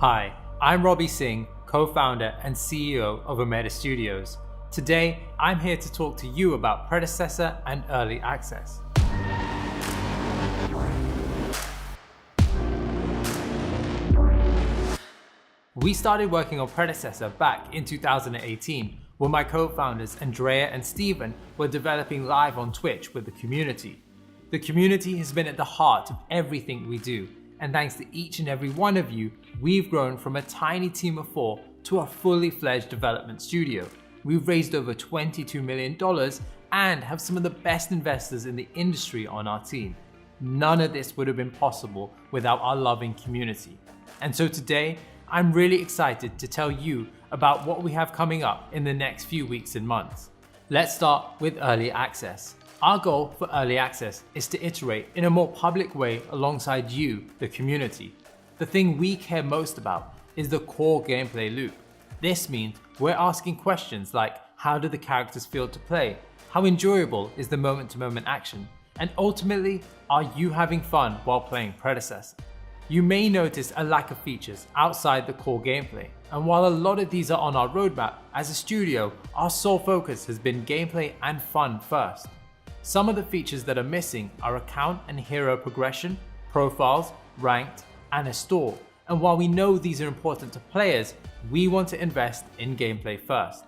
Hi, I'm Robbie Singh, co-founder and CEO of Omeda Studios. Today, I'm here to talk to you about Predecessor and Early Access. We started working on Predecessor back in 2018 when my co-founders Andrea and Steven were developing live on Twitch with the community. The community has been at the heart of everything we do, and thanks to each and every one of you, we've grown from a tiny team of 4 to a fully fledged development studio. We've raised over $22 million and have some of the best investors in the industry on our team. None of this would have been possible without our loving community. And so today, I'm really excited to tell you about what we have coming up in the next few weeks and months. Let's start with early access. Our goal for early access is to iterate in a more public way alongside you, the community. The thing we care most about is the core gameplay loop. This means we're asking questions like, how do the characters feel to play? How enjoyable is the moment-to-moment action? And ultimately, are you having fun while playing Predecessor? You may notice a lack of features outside the core gameplay, and while a lot of these are on our roadmap, as a studio, our sole focus has been gameplay and fun first. Some of the features that are missing are account and hero progression, profiles, ranked, and a store. And while we know these are important to players, we want to invest in gameplay first.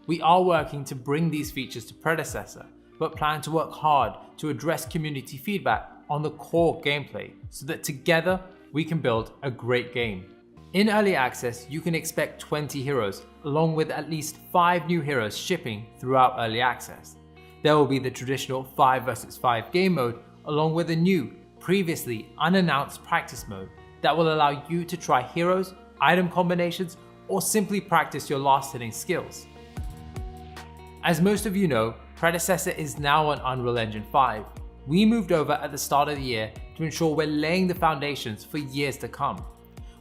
We are working to bring these features to Predecessor, but plan to work hard to address community feedback on the core gameplay so that together we can build a great game. In early access, you can expect 20 heroes, along with at least 5 new heroes shipping throughout early access. There will be the traditional 5 vs 5 game mode, along with a new, previously unannounced practice mode that will allow you to try heroes, item combinations, or simply practice your last-hitting skills. As most of you know, Predecessor is now on Unreal Engine 5. We moved over at the start of the year to ensure we're laying the foundations for years to come.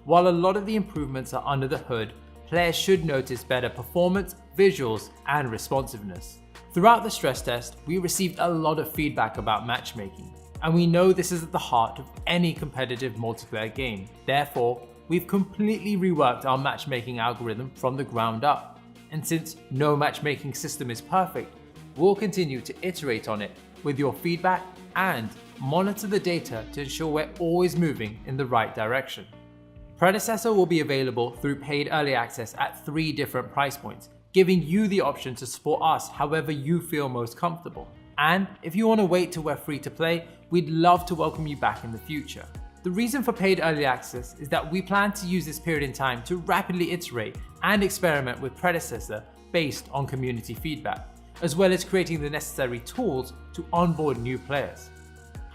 While a lot of the improvements are under the hood, players should notice better performance, visuals, and responsiveness. Throughout the stress test, we received a lot of feedback about matchmaking, and we know this is at the heart of any competitive multiplayer game. Therefore, we've completely reworked our matchmaking algorithm from the ground up. And since no matchmaking system is perfect, we'll continue to iterate on it with your feedback and monitor the data to ensure we're always moving in the right direction. Predecessor will be available through paid early access at 3 different price points, giving you the option to support us however you feel most comfortable. And if you want to wait till we're free to play, we'd love to welcome you back in the future. The reason for paid early access is that we plan to use this period in time to rapidly iterate and experiment with Predecessor based on community feedback, as well as creating the necessary tools to onboard new players.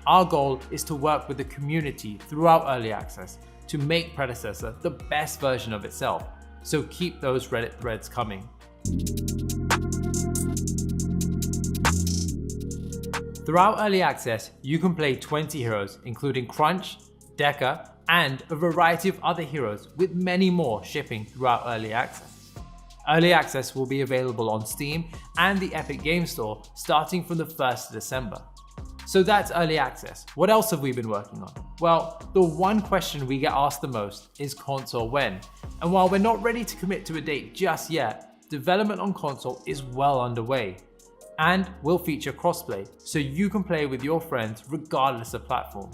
Our goal is to work with the community throughout early access to make Predecessor the best version of itself, so keep those Reddit threads coming. Throughout early access, you can play 20 heroes, including Crunch, Deca, and a variety of other heroes, with many more shipping throughout early access. Early access will be available on Steam and the Epic Games Store starting from the 1st of December. So that's early access. What else have we been working on? Well, the one question we get asked the most is console when. And while we're not ready to commit to a date just yet, development on console is well underway. And will feature crossplay, so you can play with your friends regardless of platform.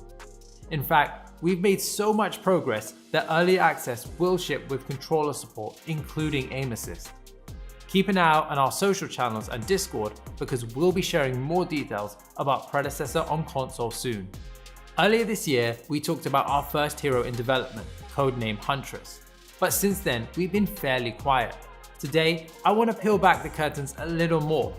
In fact, we've made so much progress that early access will ship with controller support, including aim assist. Keep an eye out on our social channels and Discord because we'll be sharing more details about Predecessor on console soon. Earlier this year, we talked about our first hero in development, codenamed Huntress. But since then, we've been fairly quiet. Today, I want to peel back the curtains a little more.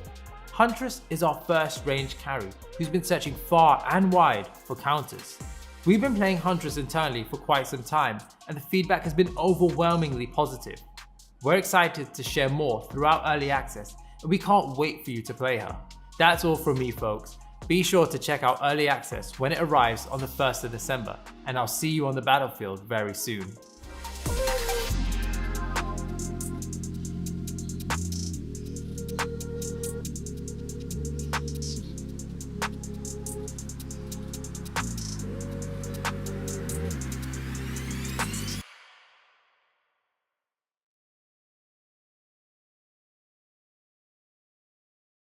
Huntress is our first ranged carry who's been searching far and wide for counters. We've been playing Huntress internally for quite some time, and the feedback has been overwhelmingly positive. We're excited to share more throughout early access, and we can't wait for you to play her. That's all from me, folks. Be sure to check out early access when it arrives on the 1st of December, and I'll see you on the battlefield very soon.